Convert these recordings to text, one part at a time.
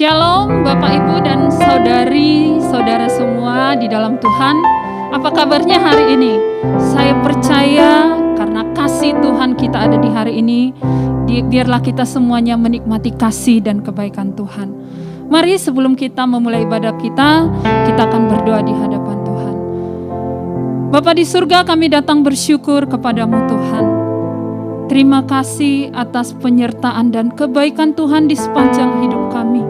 Shalom Bapak Ibu dan saudara semua di dalam Tuhan. Apa kabarnya hari ini? Saya percaya karena kasih Tuhan kita ada di hari ini, biarlah kita semuanya menikmati kasih dan kebaikan Tuhan. Mari sebelum kita memulai ibadah kita akan berdoa di hadapan Tuhan. Bapa di surga, kami datang bersyukur kepadamu Tuhan. Terima kasih atas penyertaan dan kebaikan Tuhan di sepanjang hidup kami.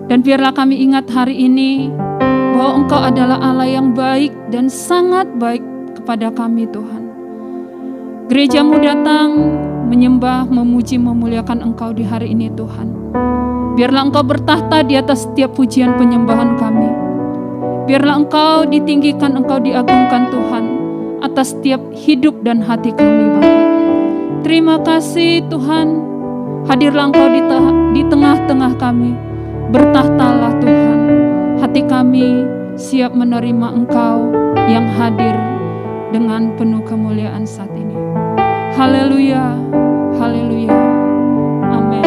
Dan biarlah kami ingat hari ini bahwa Engkau adalah Allah yang baik dan sangat baik kepada kami Tuhan. Gerejamu datang menyembah, memuji, memuliakan Engkau di hari ini Tuhan. Biarlah Engkau bertahta di atas setiap pujian penyembahan kami. Biarlah Engkau ditinggikan, Engkau diagungkan Tuhan atas setiap hidup dan hati kami Bapa. Terima kasih Tuhan, hadirlah Engkau di tengah-tengah kami. Bertahtalah Tuhan, hati kami siap menerima Engkau yang hadir dengan penuh kemuliaan saat ini. Haleluya, haleluya, amin.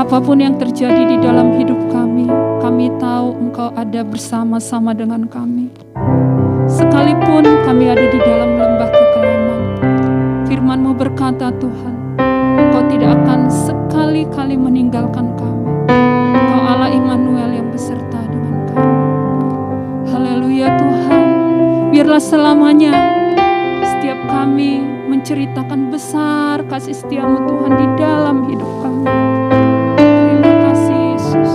Apapun yang terjadi di dalam hidup kami tahu Engkau ada bersama-sama dengan kami. Sekalipun kami ada di dalam lembah kekelaman, firman-Mu berkata Tuhan, Engkau tidak akan sekali-kali meninggalkan kami. Engkau Allah Immanuel yang beserta dengan kami. Haleluya Tuhan, biarlah selamanya setiap kami menceritakan besar kasih setia-Mu Tuhan di dalam hidup kami. Terima kasih Yesus.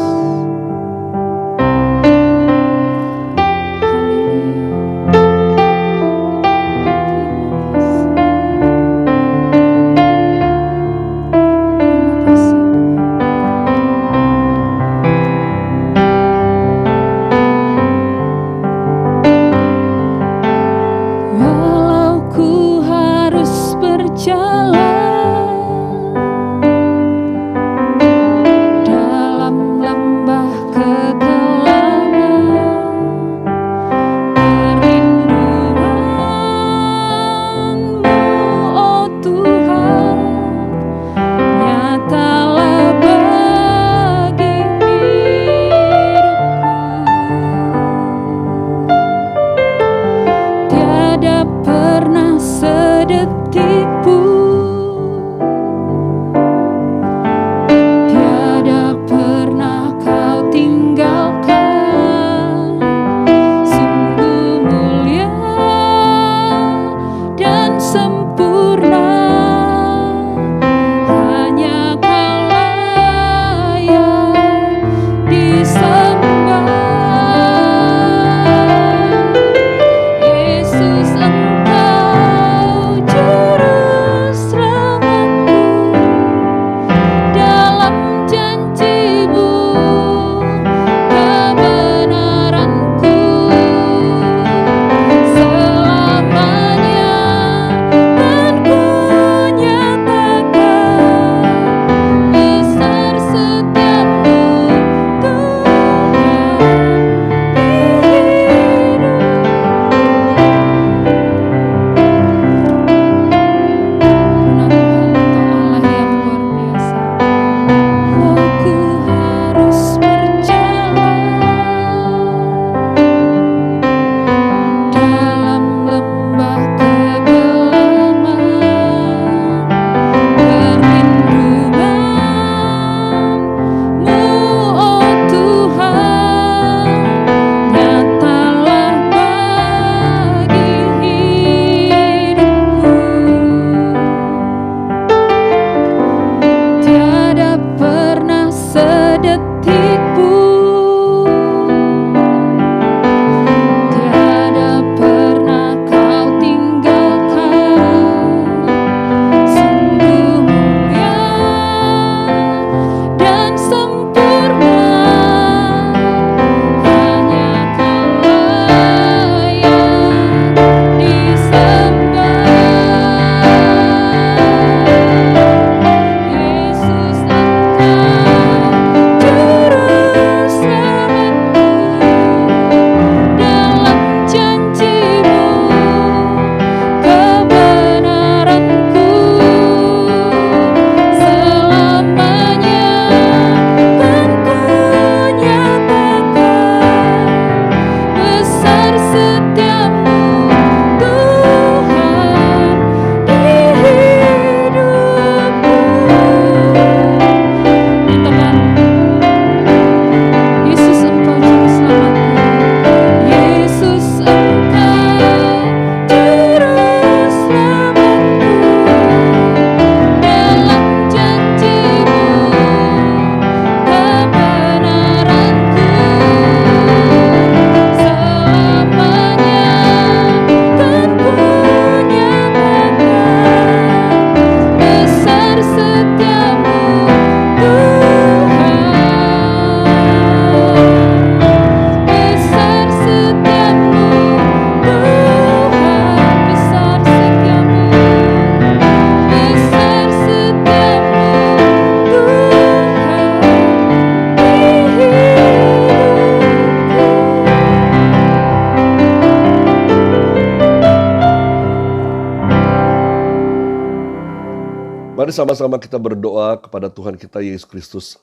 Mari sama-sama kita berdoa kepada Tuhan kita Yesus Kristus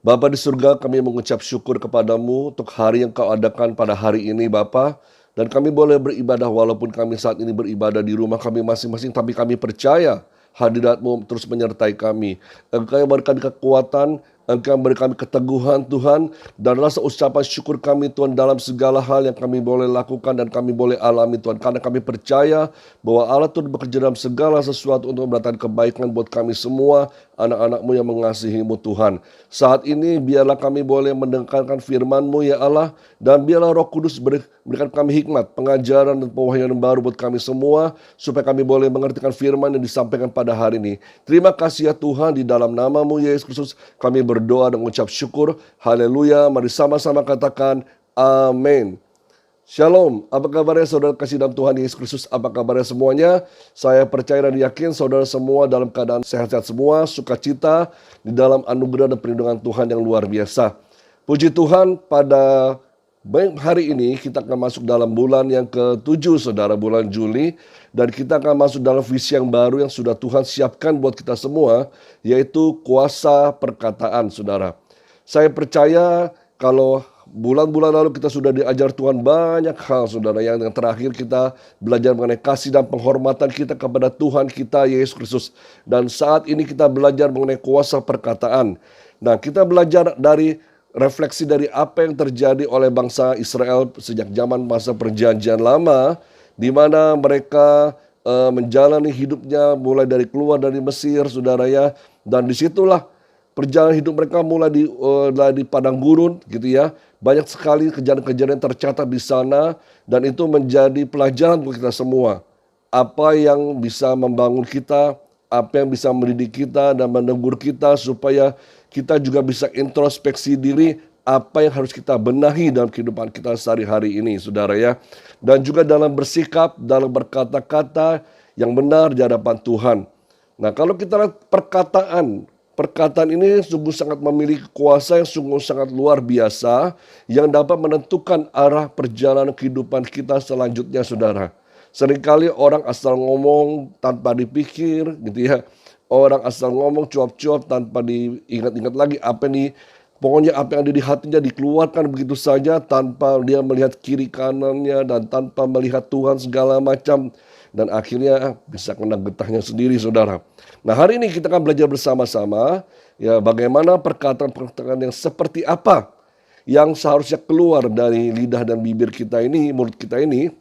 Bapa di surga, kami mengucap syukur kepadamu untuk hari yang kau adakan pada hari ini Bapa. Dan kami boleh beribadah walaupun kami saat ini beribadah di rumah kami masing-masing. Tapi kami percaya hadiratmu terus menyertai kami. Engkau yang beri kami kekuatan, Engkau yang beri kami keteguhan Tuhan. Dan rasa ucapan syukur kami Tuhan dalam segala hal yang kami boleh lakukan dan kami boleh alami Tuhan. Karena kami percaya bahwa Allah Tuhan bekerja dalam segala sesuatu untuk mendatangkan kebaikan buat kami semua, anak-anak-Mu yang mengasihi-Mu Tuhan. Saat ini biarlah kami boleh mendengarkan firman-Mu ya Allah. Dan biarlah Roh Kudus berikan kami hikmat, pengajaran dan pewahyuan baru buat kami semua. Supaya kami boleh mengertikan firman yang disampaikan pada hari ini. Terima kasih ya Tuhan, di dalam nama-Mu Yesus Kristus kami berdoa dan mengucap syukur. Haleluya, mari sama-sama katakan amin. Shalom, apa kabarnya saudara kasih dalam Tuhan Yesus Kristus? Apa kabarnya semuanya? Saya percaya dan yakin saudara semua dalam keadaan sehat-sehat semua, sukacita di dalam anugerah dan perlindungan Tuhan yang luar biasa. Puji Tuhan, pada hari ini kita akan masuk dalam bulan yang ke-7 saudara, bulan Juli. Dan kita akan masuk dalam visi yang baru yang sudah Tuhan siapkan buat kita semua, yaitu kuasa perkataan saudara. Saya percaya kalau bulan-bulan lalu kita sudah diajar Tuhan banyak hal saudara. Yang terakhir kita belajar mengenai kasih dan penghormatan kita kepada Tuhan kita Yesus Kristus. Dan saat ini kita belajar mengenai kuasa perkataan. Nah, kita belajar dari refleksi dari apa yang terjadi oleh bangsa Israel sejak zaman masa perjanjian lama, di mana mereka menjalani hidupnya mulai dari keluar dari Mesir saudara ya. Dan disitulah perjalanan hidup mereka mulai di padang gurun gitu ya. Banyak sekali kejadian-kejadian tercatat di sana dan itu menjadi pelajaran untuk kita semua. Apa yang bisa membangun kita, apa yang bisa mendidik kita dan menegur kita supaya kita juga bisa introspeksi diri apa yang harus kita benahi dalam kehidupan kita sehari-hari ini saudara ya. Dan juga dalam bersikap, dalam berkata-kata yang benar di hadapan Tuhan. Nah, kalau kita lihat perkataan ini sungguh sangat memiliki kuasa yang sungguh sangat luar biasa yang dapat menentukan arah perjalanan kehidupan kita selanjutnya saudara. Seringkali orang asal ngomong tanpa dipikir gitu ya. Orang asal ngomong cuap-cuap tanpa diingat-ingat lagi pokoknya apa yang ada di hatinya dikeluarkan begitu saja tanpa dia melihat kiri kanannya dan tanpa melihat Tuhan segala macam. Dan akhirnya bisa kena getahnya sendiri saudara. Nah, hari ini kita akan belajar bersama-sama ya bagaimana perkataan-perkataan yang seperti apa yang seharusnya keluar dari lidah dan bibir kita ini, mulut kita ini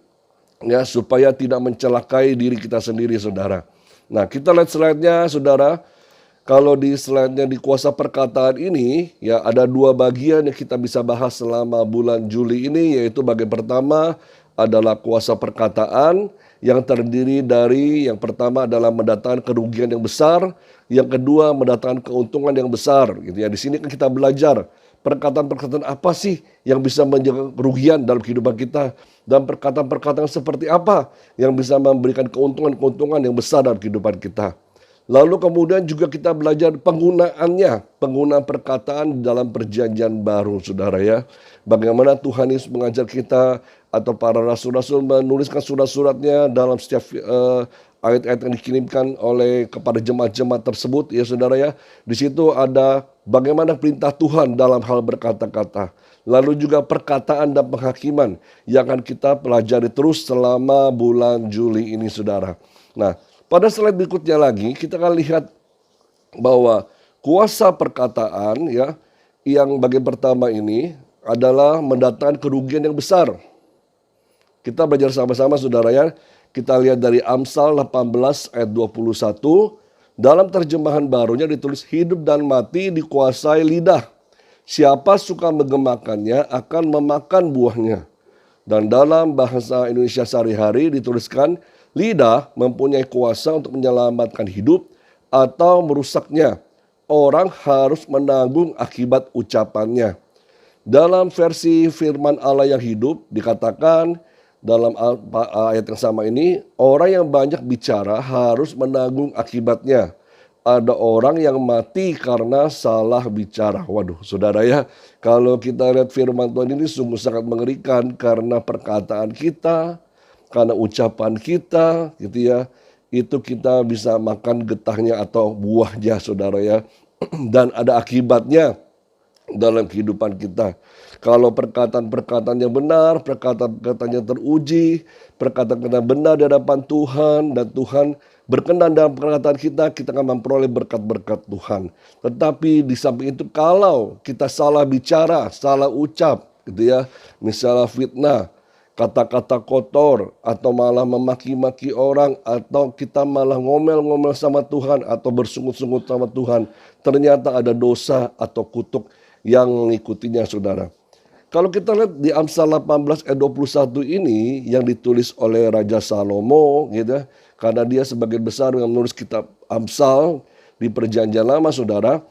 ya, supaya tidak mencelakai diri kita sendiri saudara. Nah, kita lihat slide-nya saudara. Kalau di slide-nya di kuasa perkataan ini ya ada dua bagian yang kita bisa bahas selama bulan Juli ini, yaitu bagian pertama adalah kuasa perkataan yang terdiri dari yang pertama adalah mendatangkan kerugian yang besar, yang kedua mendatangkan keuntungan yang besar gitu ya. Di sini kan kita belajar perkataan-perkataan apa sih yang bisa menjaga kerugian dalam kehidupan kita, dan perkataan-perkataan seperti apa yang bisa memberikan keuntungan-keuntungan yang besar dalam kehidupan kita. Lalu kemudian juga kita belajar penggunaan perkataan dalam perjanjian baru saudara ya. Bagaimana Tuhan Yesus mengajar kita atau para rasul-rasul menuliskan surat-suratnya dalam setiap ayat-ayat yang dikirimkan kepada jemaat-jemaat tersebut ya saudara ya. Di situ ada bagaimana perintah Tuhan dalam hal berkata-kata. Lalu juga perkataan dan penghakiman yang akan kita pelajari terus selama bulan Juli ini saudara. Nah, pada slide berikutnya lagi kita akan lihat bahwa kuasa perkataan ya yang bagian pertama ini adalah mendatangkan kerugian yang besar. Kita belajar sama-sama saudara ya. Kita lihat dari Amsal 18 ayat 21. Dalam terjemahan barunya ditulis hidup dan mati dikuasai lidah. Siapa suka menggemakannya akan memakan buahnya. Dan dalam bahasa Indonesia sehari-hari dituliskan lidah mempunyai kuasa untuk menyelamatkan hidup atau merusaknya. Orang harus menanggung akibat ucapannya. Dalam versi firman Allah yang hidup dikatakan dalam ayat yang sama ini, orang yang banyak bicara harus menanggung akibatnya. Ada orang yang mati karena salah bicara. Waduh saudara ya, kalau kita lihat firman Tuhan ini sungguh sangat mengerikan karena perkataan kita, karena ucapan kita gitu ya, itu kita bisa makan getahnya atau buahnya saudara ya. Dan ada akibatnya. dalam kehidupan kita. Kalau perkataan-perkataan yang benar, perkataan-perkataan yang teruji, perkataan-perkataan benar di hadapan Tuhan, dan Tuhan berkenan dalam perkataan kita, kita akan memperoleh berkat-berkat Tuhan. Tetapi di samping itu kalau kita salah bicara, salah ucap, gitu ya, misalnya fitnah, kata-kata kotor, atau malah memaki-maki orang, atau kita malah ngomel-ngomel sama Tuhan, atau bersungut-sungut sama Tuhan, ternyata ada dosa atau kutuk yang mengikutinya, saudara. Kalau kita lihat di Amsal 18 ayat 21 ini yang ditulis oleh Raja Salomo, gitu ya, karena dia sebagian besar yang menulis kitab Amsal di Perjanjian Lama, saudara,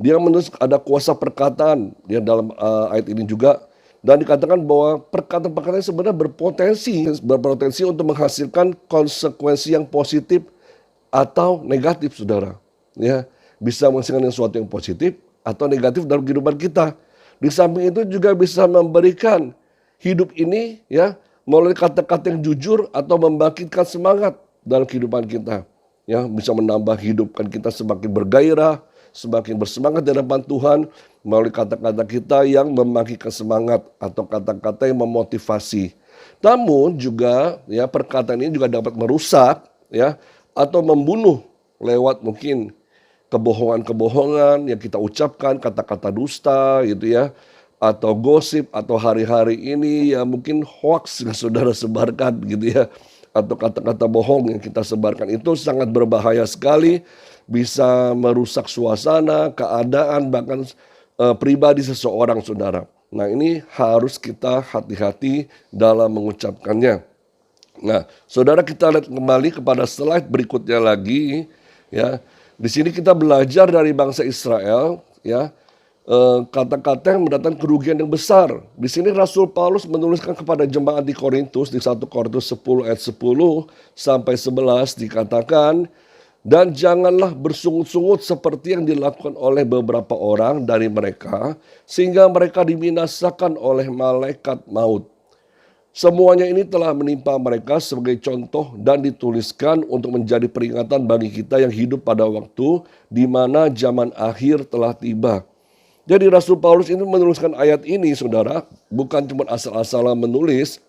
dia menulis ada kuasa perkataan dia dalam ayat ini juga, dan dikatakan bahwa perkataan-perkataan sebenarnya berpotensi untuk menghasilkan konsekuensi yang positif atau negatif, saudara. Ya, bisa menghasilkan sesuatu yang positif atau negatif dalam kehidupan kita. Di samping itu juga bisa memberikan hidup ini ya melalui kata-kata yang jujur atau membangkitkan semangat dalam kehidupan kita. Ya, bisa menambah hidupkan kita semakin bergairah, semakin bersemangat di hadapan Tuhan melalui kata-kata kita yang membangkitkan semangat atau kata-kata yang memotivasi. Namun juga ya perkataan ini juga dapat merusak ya atau membunuh lewat mungkin kebohongan-kebohongan yang kita ucapkan, kata-kata dusta gitu ya, atau gosip, atau hari-hari ini ya mungkin hoax yang saudara sebarkan gitu ya, atau kata-kata bohong yang kita sebarkan itu sangat berbahaya sekali, bisa merusak suasana, keadaan, bahkan pribadi seseorang, saudara. Nah, ini harus kita hati-hati dalam mengucapkannya. Nah, saudara, kita lihat kembali kepada slide berikutnya lagi ya. Di sini kita belajar dari bangsa Israel, ya, kata-kata yang mendatangkan kerugian yang besar. Di sini Rasul Paulus menuliskan kepada jemaat di Korintus di 1 Korintus 10 ayat 10 sampai 11 dikatakan, dan janganlah bersungut-sungut seperti yang dilakukan oleh beberapa orang dari mereka, sehingga mereka dibinasakan oleh malaikat maut. Semuanya ini telah menimpa mereka sebagai contoh dan dituliskan untuk menjadi peringatan bagi kita yang hidup pada waktu di mana zaman akhir telah tiba. Jadi Rasul Paulus ini menuliskan ayat ini, saudara, bukan cuma asal-asalan menulis,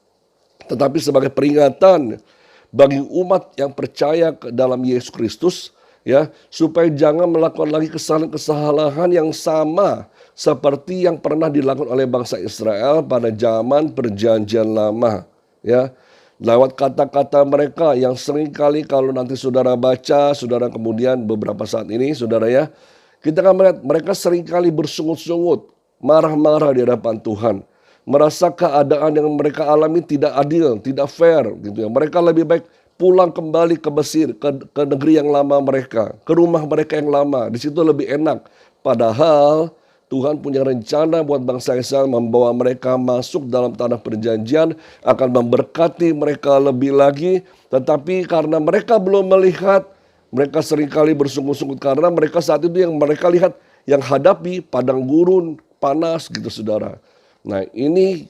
tetapi sebagai peringatan bagi umat yang percaya ke dalam Yesus Kristus, ya, supaya jangan melakukan lagi kesalahan-kesalahan yang sama seperti yang pernah dilakukan oleh bangsa Israel pada zaman Perjanjian Lama, ya. Lewat kata-kata mereka yang seringkali kalau nanti saudara baca, saudara kemudian beberapa saat ini, saudara ya, kita akan melihat mereka seringkali bersungut-sungut, marah-marah di hadapan Tuhan, merasa keadaan yang mereka alami tidak adil, tidak fair, gitu ya. Mereka lebih baik pulang kembali ke Mesir, ke negeri yang lama mereka, ke rumah mereka yang lama. Di situ lebih enak. Padahal Tuhan punya rencana buat bangsa Israel membawa mereka masuk dalam tanah perjanjian, akan memberkati mereka lebih lagi. Tetapi karena mereka belum melihat, mereka seringkali bersungut-sungut karena mereka saat itu yang mereka lihat, yang hadapi padang gurun, panas gitu, saudara. Nah, ini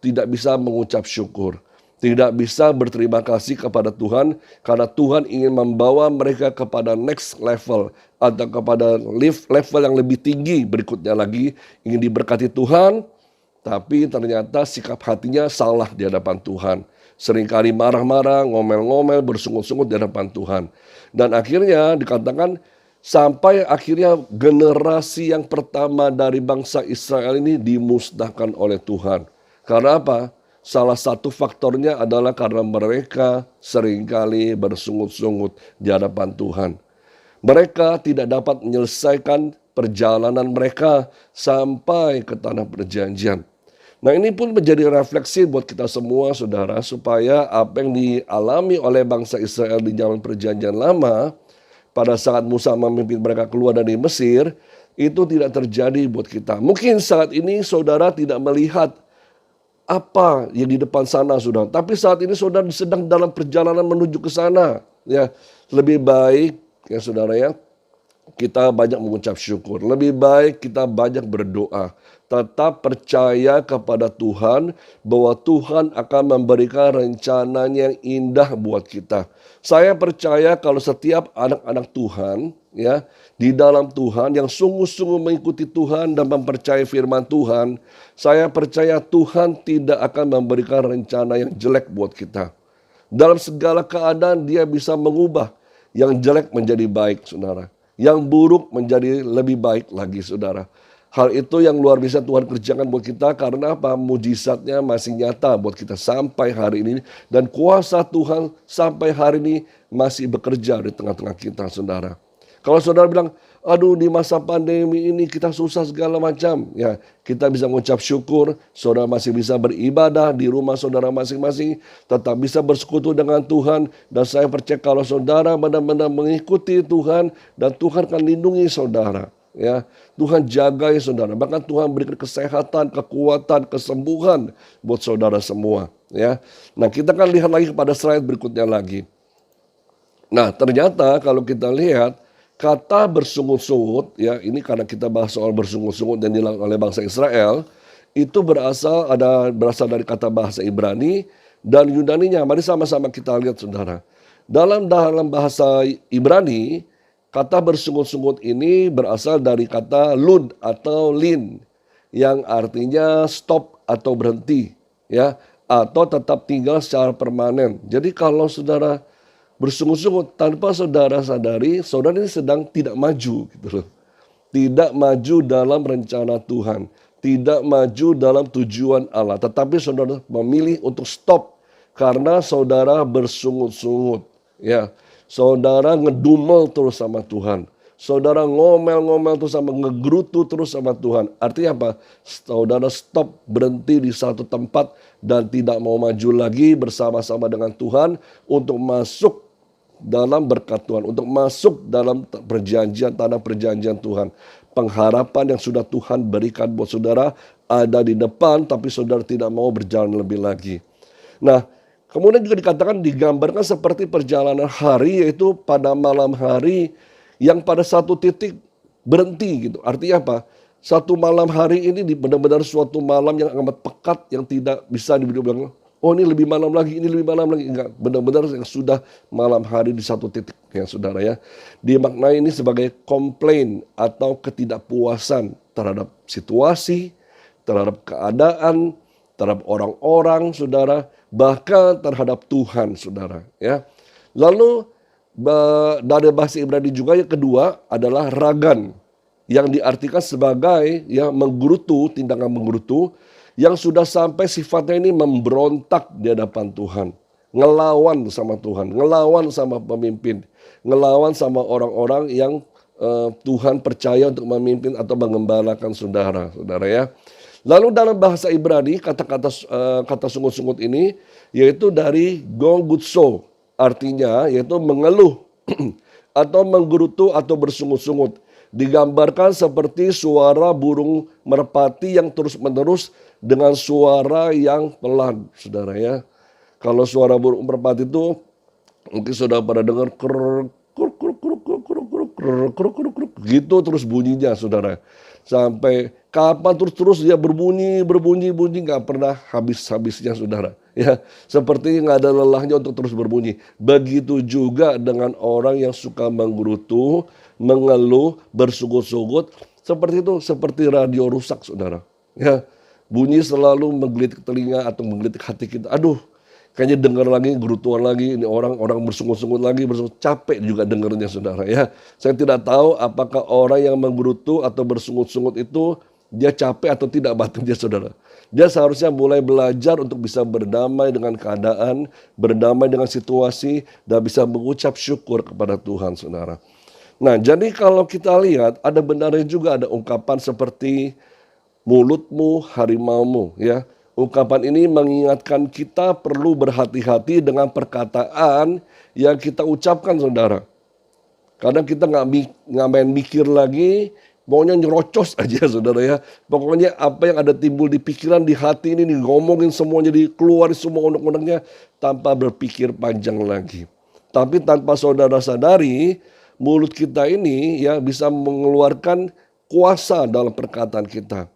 tidak bisa mengucap syukur. Tidak bisa berterima kasih kepada Tuhan karena Tuhan ingin membawa mereka kepada next level atau kepada level yang lebih tinggi berikutnya lagi, ingin diberkati Tuhan, tapi ternyata sikap hatinya salah di hadapan Tuhan. Seringkali marah-marah, ngomel-ngomel, bersungut-sungut di hadapan Tuhan. Dan akhirnya dikatakan sampai akhirnya generasi yang pertama dari bangsa Israel ini dimusnahkan oleh Tuhan. Karena apa? Salah satu faktornya adalah karena mereka seringkali bersungut-sungut di hadapan Tuhan. Mereka tidak dapat menyelesaikan perjalanan mereka sampai ke tanah perjanjian. Nah, ini pun menjadi refleksi buat kita semua, saudara, supaya apa yang dialami oleh bangsa Israel di zaman perjanjian lama, pada saat Musa memimpin mereka keluar dari Mesir, itu tidak terjadi buat kita. Mungkin saat ini saudara tidak melihat apa yang di depan sana, saudara. Tapi saat ini saudara sedang dalam perjalanan menuju ke sana. Ya, lebih baik ya saudara ya, kita banyak mengucap syukur. Lebih baik kita banyak berdoa. Tetap percaya kepada Tuhan bahwa Tuhan akan memberikan rencananya yang indah buat kita. Saya percaya kalau setiap anak-anak Tuhan ya di dalam Tuhan, yang sungguh-sungguh mengikuti Tuhan dan mempercayai firman Tuhan, saya percaya Tuhan tidak akan memberikan rencana yang jelek buat kita. Dalam segala keadaan dia bisa mengubah yang jelek menjadi baik, saudara. Yang buruk menjadi lebih baik lagi, saudara. Hal itu yang luar biasa Tuhan kerjakan buat kita, karena apa? Mujizatnya masih nyata buat kita sampai hari ini. Dan kuasa Tuhan sampai hari ini masih bekerja di tengah-tengah kita, saudara. Kalau saudara bilang, aduh di masa pandemi ini kita susah segala macam. Ya, kita bisa mengucap syukur, saudara masih bisa beribadah di rumah saudara masing-masing. Tetap bisa bersekutu dengan Tuhan. Dan saya percaya kalau saudara benar-benar mengikuti Tuhan, dan Tuhan akan lindungi saudara. Ya, Tuhan jaga saudara. Bahkan Tuhan berikan kesehatan, kekuatan, kesembuhan buat saudara semua. Ya, nah kita akan lihat lagi kepada slide berikutnya lagi. Nah ternyata kalau kita lihat kata bersungut-sungut, ya ini karena kita bahas soal bersungut-sungut yang dilakukan oleh bangsa Israel, itu berasal dari kata bahasa Ibrani dan Yunaninya. Mari sama-sama kita lihat saudara. Dalam bahasa Ibrani, kata bersungut-sungut ini berasal dari kata lud atau lin, yang artinya stop atau berhenti, ya, atau tetap tinggal secara permanen. Jadi kalau saudara bersungut-sungut tanpa saudara sadari, saudara ini sedang tidak maju, gitu loh. Tidak maju dalam rencana Tuhan, tidak maju dalam tujuan Allah, tetapi saudara memilih untuk stop karena saudara bersungut-sungut, ya. Saudara ngedumel terus sama Tuhan. Saudara ngomel-ngomel terus sama, ngegerutu terus sama Tuhan. Artinya apa? Saudara stop, berhenti di satu tempat dan tidak mau maju lagi bersama-sama dengan Tuhan untuk masuk dalam berkat Tuhan, untuk masuk dalam perjanjian, tanah perjanjian Tuhan. Pengharapan yang sudah Tuhan berikan buat saudara ada di depan, tapi saudara tidak mau berjalan lebih lagi. Nah, kemudian juga dikatakan, digambarkan seperti perjalanan hari, yaitu pada malam hari yang pada satu titik berhenti gitu. Artinya apa? Satu malam hari ini benar-benar suatu malam yang amat pekat, yang tidak bisa dibilang, oh ini lebih malam lagi, ini lebih malam lagi. Enggak, benar-benar yang sudah malam hari di satu titik, ya saudara ya. Dimaknai ini sebagai komplain atau ketidakpuasan terhadap situasi, terhadap keadaan, terhadap orang-orang, saudara, bahkan terhadap Tuhan, saudara. Ya, lalu dari bahasa Ibrani juga yang kedua adalah ragan, yang diartikan sebagai ya menggerutu, tindakan menggerutu, yang sudah sampai sifatnya ini memberontak di hadapan Tuhan, ngelawan sama Tuhan, ngelawan sama pemimpin, ngelawan sama orang-orang yang Tuhan percaya untuk memimpin atau mengembalakan saudara, saudara ya. Lalu dalam bahasa Ibrani kata sungut-sungut ini yaitu dari gongutso, artinya yaitu mengeluh atau menggerutu atau bersungut-sungut. Digambarkan seperti suara burung merpati yang terus-menerus dengan suara yang pelan, saudara ya. Kalau suara burung merpati itu mungkin saudara pada dengar gitu terus bunyinya, saudara. Sampai kapan terus dia berbunyi nggak pernah habis-habisnya, saudara. Ya, seperti nggak ada lelahnya untuk terus berbunyi. Begitu juga dengan orang yang suka menggerutu, mengeluh, bersungut-sungut, seperti itu, seperti radio rusak, saudara. Ya, bunyi selalu menggelitik telinga atau menggelitik hati kita. Aduh, kayaknya dengar lagi, gerutuan lagi, ini orang bersungut-sungut lagi, capek juga dengarnya, saudara ya. Saya tidak tahu apakah orang yang menggerutu atau bersungut-sungut itu dia capek atau tidak batinnya, saudara. Dia seharusnya mulai belajar untuk bisa berdamai dengan keadaan, berdamai dengan situasi, dan bisa mengucap syukur kepada Tuhan, saudara. Nah, jadi kalau kita lihat ada benarnya juga ada ungkapan seperti mulutmu harimaumu, ya. Ungkapan ini mengingatkan kita perlu berhati-hati dengan perkataan yang kita ucapkan, saudara. Kadang kita nggak main mikir lagi, maunya nyerocos aja, saudara ya. Pokoknya apa yang ada timbul di pikiran, di hati ini ngomongin semuanya, dikeluarin semua unek-uneknya tanpa berpikir panjang lagi. Tapi tanpa saudara sadari, mulut kita ini ya bisa mengeluarkan kuasa dalam perkataan kita.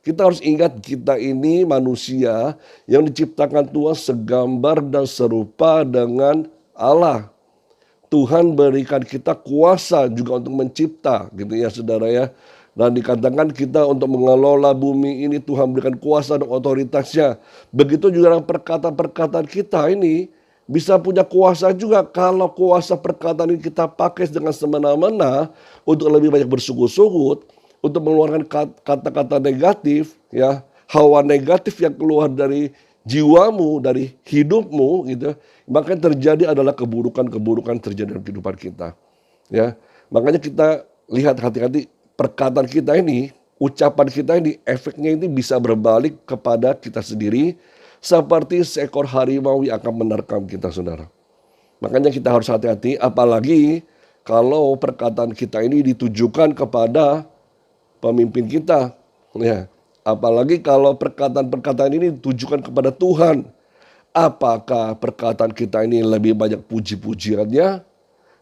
Kita harus ingat kita ini manusia yang diciptakan Tuhan segambar dan serupa dengan Allah. Tuhan berikan kita kuasa juga untuk mencipta gitu ya saudara ya. Dan dikatakan kita untuk mengelola bumi ini Tuhan berikan kuasa dan otoritasnya. Begitu juga dengan perkataan-perkataan kita ini bisa punya kuasa juga kalau kuasa perkataan ini kita pakai dengan semena-mena untuk lebih banyak bersungut-sungut, untuk mengeluarkan kata-kata negatif ya, hawa negatif yang keluar dari jiwamu, dari hidupmu gitu, maka yang terjadi adalah keburukan-keburukan terjadi dalam kehidupan kita. Ya, makanya kita lihat hati-hati perkataan kita ini, ucapan kita ini, efeknya ini bisa berbalik kepada kita sendiri, seperti seekor harimau yang akan menerkam kita, saudara. Makanya kita harus hati-hati, apalagi kalau perkataan kita ini ditujukan kepada pemimpin kita, ya. Apalagi kalau perkataan-perkataan ini ditujukan kepada Tuhan. Apakah perkataan kita ini lebih banyak puji-pujiannya,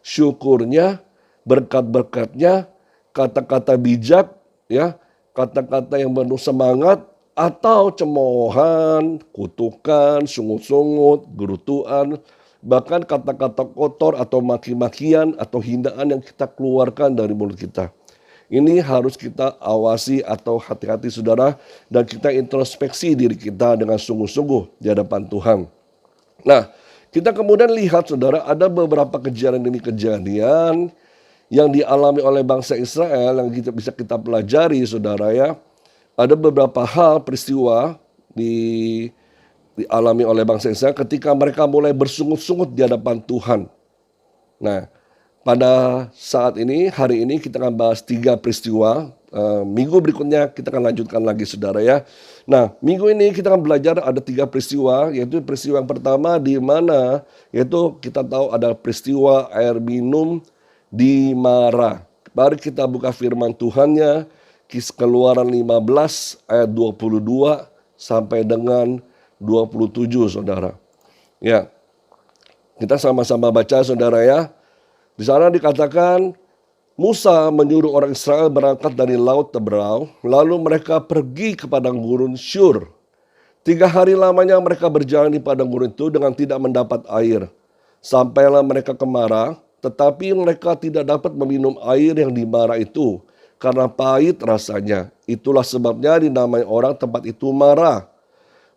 syukurnya, berkat-berkatnya, kata-kata bijak, ya, kata-kata yang penuh semangat, atau cemoohan, kutukan, sungut-sungut, gerutuan, bahkan kata-kata kotor atau maki-makian atau hinaan yang kita keluarkan dari mulut kita. Ini harus kita awasi atau hati-hati saudara, dan kita introspeksi diri kita dengan sungguh-sungguh di hadapan Tuhan. Nah, kita kemudian lihat saudara, ada beberapa kejadian demi kejadian yang dialami oleh bangsa Israel yang bisa kita pelajari saudara ya. Ada beberapa hal peristiwa dialami oleh bangsa Israel ketika mereka mulai bersungut-sungut di hadapan Tuhan. Nah, pada saat ini, hari ini kita akan bahas 3 peristiwa. Minggu berikutnya kita akan lanjutkan lagi saudara ya. Nah, minggu ini kita akan belajar ada 3 peristiwa, yaitu peristiwa yang pertama di mana yaitu kita tahu ada peristiwa air minum di Mara. Mari kita buka firman Tuhannya, Keluaran 15 ayat 22 sampai dengan 27 saudara. Ya, kita sama-sama baca saudara ya. Di sana dikatakan, Musa menyuruh orang Israel berangkat dari Laut Teberau, lalu mereka pergi ke padang gurun Syur. 3 hari lamanya mereka berjalan di padang gurun itu dengan tidak mendapat air. Sampailah mereka ke Mara, tetapi mereka tidak dapat meminum air yang di Mara itu, karena pahit rasanya. Itulah sebabnya dinamai orang tempat itu Mara.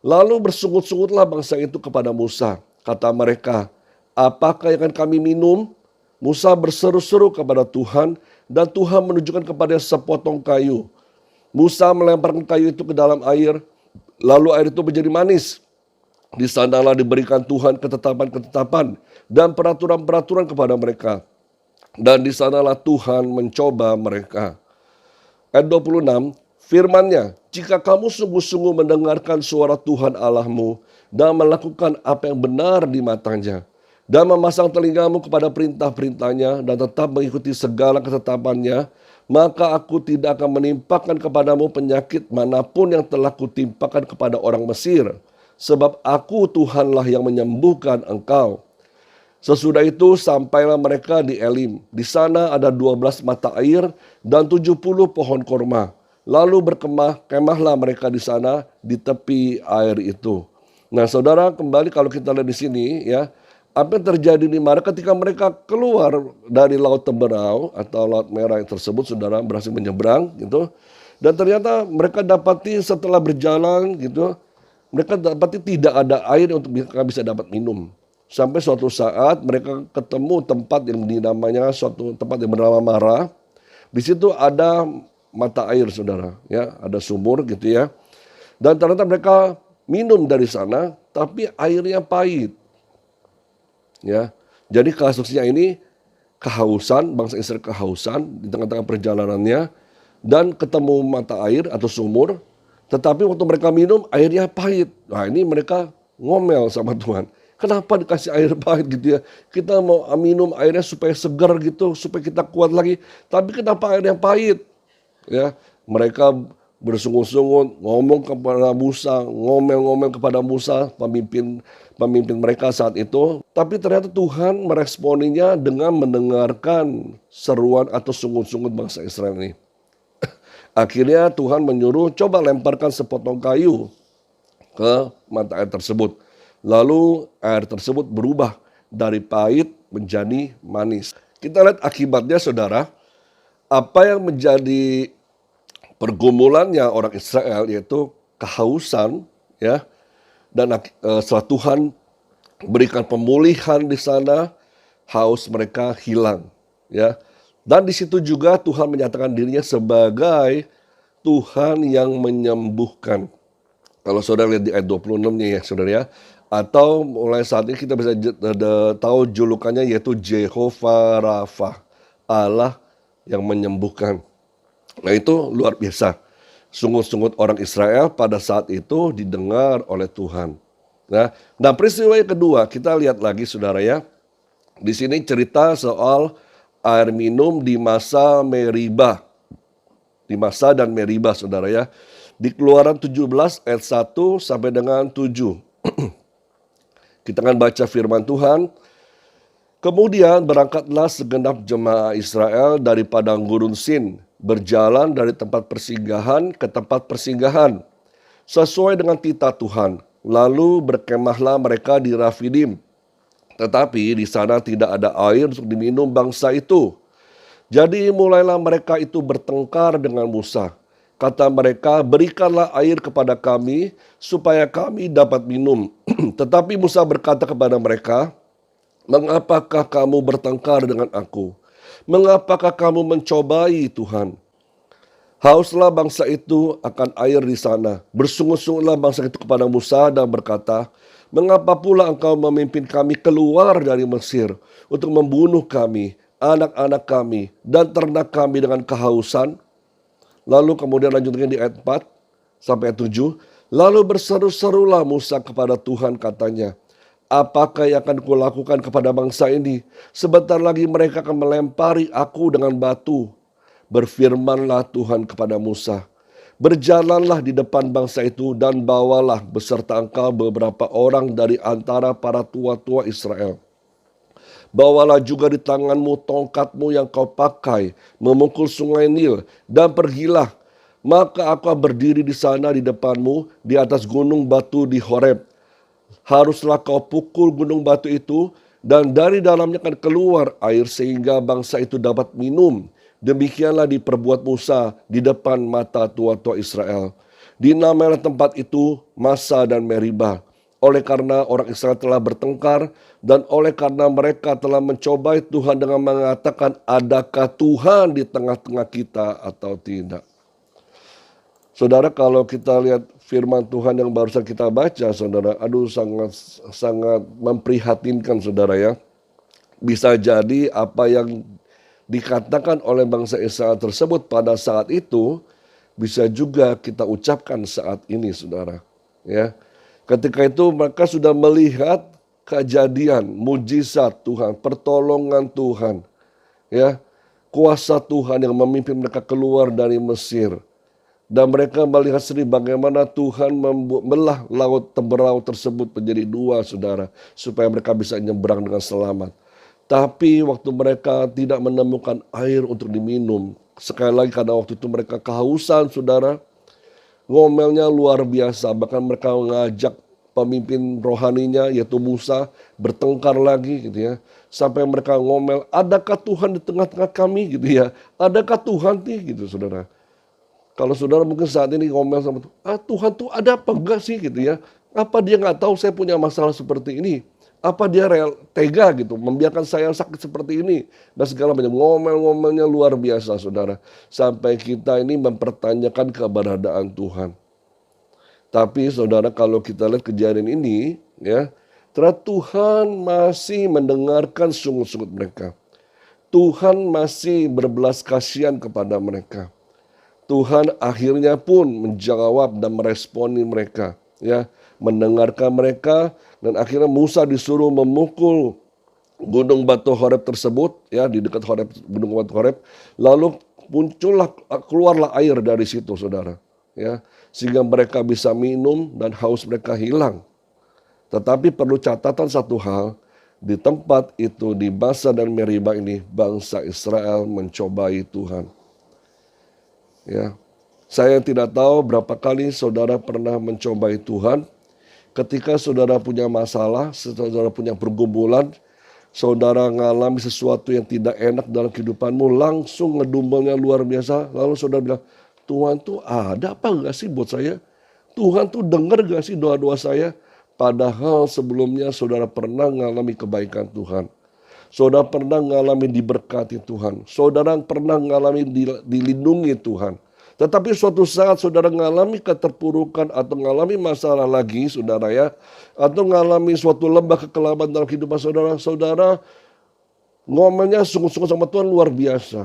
Lalu bersungut-sungutlah bangsa itu kepada Musa. Kata mereka, apakah yang akan kami minum? Musa berseru-seru kepada Tuhan, dan Tuhan menunjukkan kepada sepotong kayu. Musa melemparkan kayu itu ke dalam air, lalu air itu menjadi manis. Di sanalah diberikan Tuhan ketetapan-ketetapan dan peraturan-peraturan kepada mereka. Dan di sanalah Tuhan mencoba mereka. Ayat 26, firman-Nya, jika kamu sungguh-sungguh mendengarkan suara Tuhan Allahmu dan melakukan apa yang benar di matanya, dan memasang telingamu kepada perintah-perintahnya dan tetap mengikuti segala ketetapannya, maka aku tidak akan menimpakan kepadamu penyakit manapun yang telah kutimpakan kepada orang Mesir, sebab aku Tuhanlah yang menyembuhkan engkau. Sesudah itu sampailah mereka di Elim. Di sana ada 12 mata air dan 70 pohon korma. Lalu berkemahlah mereka di sana di tepi air itu. Nah saudara, kembali kalau kita lihat di sini ya, apa yang terjadi di Mara ketika mereka keluar dari Laut Teberau atau Laut Merah tersebut, saudara, berhasil menyeberang gitu. Dan ternyata mereka dapati setelah berjalan gitu, mereka dapati tidak ada air untuk mereka bisa dapat minum. Sampai suatu saat mereka ketemu tempat yang dinamanya suatu tempat yang bernama Mara. Di situ ada mata air saudara, ya, ada sumur gitu ya. Dan ternyata mereka minum dari sana, tapi airnya pahit. Ya, jadi kasusnya ini kehausan, bangsa Israel kehausan di tengah-tengah perjalanannya dan ketemu mata air atau sumur, tetapi waktu mereka minum airnya pahit. Nah ini mereka ngomel sama Tuhan. Kenapa dikasih air pahit gitu ya? Kita mau minum airnya supaya segar gitu, supaya kita kuat lagi. Tapi kenapa air yang pahit? Ya, mereka bersungut-sungut, ngomong kepada Musa, ngomel-ngomel kepada Musa, pemimpin mereka saat itu. Tapi ternyata Tuhan meresponinya dengan mendengarkan seruan atau sungut-sungut bangsa Israel ini. Akhirnya Tuhan menyuruh coba lemparkan sepotong kayu ke mata air tersebut. Lalu air tersebut berubah dari pahit menjadi manis. Kita lihat akibatnya saudara, apa yang menjadi pergumulannya orang Israel yaitu kehausan, ya, dan setelah Tuhan berikan pemulihan di sana, haus mereka hilang, ya. Dan di situ juga Tuhan menyatakan dirinya sebagai Tuhan yang menyembuhkan. Kalau saudara lihat di ayat 26-nya ya saudara ya. Atau mulai saat ini kita bisa tahu julukannya yaitu Jehovah Rafa, Allah yang menyembuhkan. Nah itu luar biasa. Sungut-sungut orang Israel pada saat itu didengar oleh Tuhan. Nah peristiwa yang kedua kita lihat lagi saudara ya. Di sini cerita soal air minum di masa Meribah. Di masa dan Meribah saudara ya. Di Keluaran 17 ayat 1 sampai dengan 7. Kita akan baca firman Tuhan. Kemudian berangkatlah segenap jemaah Israel dari padang gurun Sin, berjalan dari tempat persinggahan ke tempat persinggahan, sesuai dengan titah Tuhan. Lalu berkemahlah mereka di Rafidim. Tetapi di sana tidak ada air untuk diminum bangsa itu. Jadi mulailah mereka itu bertengkar dengan Musa. Kata mereka, berikanlah air kepada kami supaya kami dapat minum. Tetapi Musa berkata kepada mereka, mengapakah kamu bertengkar dengan aku? Mengapakah kamu mencobai Tuhan? Hauslah bangsa itu akan air di sana. Bersungut-sungutlah bangsa itu kepada Musa dan berkata, mengapa pula engkau memimpin kami keluar dari Mesir untuk membunuh kami, anak-anak kami, dan ternak kami dengan kehausan? Lalu kemudian lanjutkan di ayat 4 sampai ayat 7. Lalu berseru-serulah Musa kepada Tuhan katanya, apakah yang akan kulakukan kepada bangsa ini? Sebentar lagi mereka akan melempari aku dengan batu. Berfirmanlah Tuhan kepada Musa, berjalanlah di depan bangsa itu dan bawalah beserta engkau beberapa orang dari antara para tua-tua Israel. Bawalah juga di tanganmu tongkatmu yang kau pakai memukul sungai Nil dan pergilah. Maka aku akan berdiri di sana di depanmu di atas gunung batu di Horeb. Haruslah kau pukul gunung batu itu dan dari dalamnya akan keluar air sehingga bangsa itu dapat minum. Demikianlah diperbuat Musa di depan mata tua-tua Israel. Dinamailah tempat itu Masa dan Meribah. Oleh karena orang Israel telah bertengkar dan oleh karena mereka telah mencobai Tuhan dengan mengatakan, adakah Tuhan di tengah-tengah kita atau tidak? Saudara, kalau kita lihat firman Tuhan yang barusan kita baca, saudara, sangat memprihatinkan saudara ya. Bisa jadi apa yang dikatakan oleh bangsa Israel tersebut pada saat itu bisa juga kita ucapkan saat ini saudara ya. Ketika itu mereka sudah melihat kejadian, mujizat Tuhan, pertolongan Tuhan, ya, kuasa Tuhan yang memimpin mereka keluar dari Mesir. Dan mereka melihat sendiri bagaimana Tuhan membelah laut Teberau tersebut menjadi dua, saudara, supaya mereka bisa nyebrang dengan selamat. Tapi waktu mereka tidak menemukan air untuk diminum, sekali lagi karena waktu itu mereka kehausan, saudara, ngomelnya luar biasa, bahkan mereka mengajak pemimpin rohaninya yaitu Musa bertengkar lagi gitu ya. Sampai mereka ngomel, adakah Tuhan di tengah-tengah kami gitu ya. Adakah Tuhan nih gitu saudara. Kalau saudara mungkin saat ini ngomel sama Tuhan, Tuhan tuh ada apa enggak sih gitu ya. Apa dia gak tahu saya punya masalah seperti ini. Apa dia tega gitu, membiarkan saya sakit seperti ini. Dan segala macam ngomel-ngomelnya luar biasa saudara. Sampai kita ini mempertanyakan keberadaan Tuhan. Tapi saudara kalau kita lihat kejadian ini ya. Ternyata Tuhan masih mendengarkan sungut-sungut mereka. Tuhan masih berbelas kasihan kepada mereka. Tuhan akhirnya pun menjawab dan meresponi mereka. Ya, mendengarkan mereka dan akhirnya Musa disuruh memukul gunung batu Horeb tersebut ya di dekat Horeb, gunung batu Horeb, lalu keluarlah air dari situ saudara ya sehingga mereka bisa minum dan haus mereka hilang. Tetapi perlu catatan satu hal, di tempat itu di Masa dan Meribah ini bangsa Israel mencobai Tuhan. Ya. Saya tidak tahu berapa kali saudara pernah mencobai Tuhan. Ketika saudara punya masalah, saudara punya pergumulan, saudara ngalami sesuatu yang tidak enak dalam kehidupanmu, langsung ngedumbalnya luar biasa, lalu saudara bilang, Tuhan tuh ada apa gak sih buat saya? Tuhan tuh dengar gak sih doa-doa saya? Padahal sebelumnya saudara pernah mengalami kebaikan Tuhan. Saudara pernah mengalami diberkati Tuhan. Saudara pernah mengalami dilindungi Tuhan. Tetapi suatu saat saudara mengalami keterpurukan atau mengalami masalah lagi, saudara ya. Atau mengalami suatu lembah kekelaman dalam kehidupan saudara. Saudara ngomelnya sungguh-sungguh sama Tuhan luar biasa.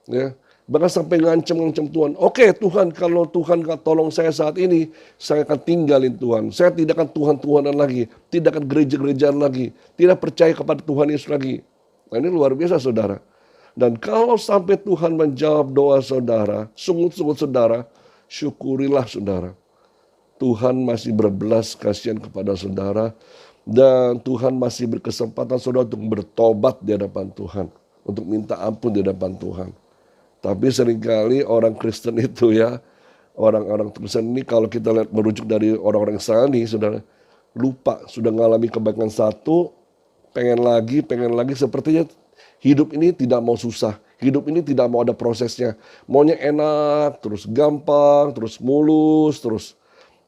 Ya. Bahkan sampai ngancam-ngancam Tuhan. Oke Tuhan, kalau Tuhan gak tolong saya saat ini, saya akan tinggalin Tuhan. Saya tidak akan Tuhan-Tuhanan lagi. Tidak akan gereja-gerejaan lagi. Tidak percaya kepada Tuhan Yesus lagi. Nah ini luar biasa saudara. Dan kalau sampai Tuhan menjawab doa saudara, sungguh-sungguh saudara, syukurilah saudara. Tuhan masih berbelas kasihan kepada saudara. Dan Tuhan masih berkesempatan saudara untuk bertobat di hadapan Tuhan. Untuk minta ampun di hadapan Tuhan. Tapi seringkali orang Kristen itu ya, orang-orang Kristen ini kalau kita lihat merujuk dari orang-orang Israel ini, saudara, lupa, sudah mengalami kebaikan satu, pengen lagi, sepertinya hidup ini tidak mau susah, hidup ini tidak mau ada prosesnya, maunya enak, terus gampang, terus mulus, terus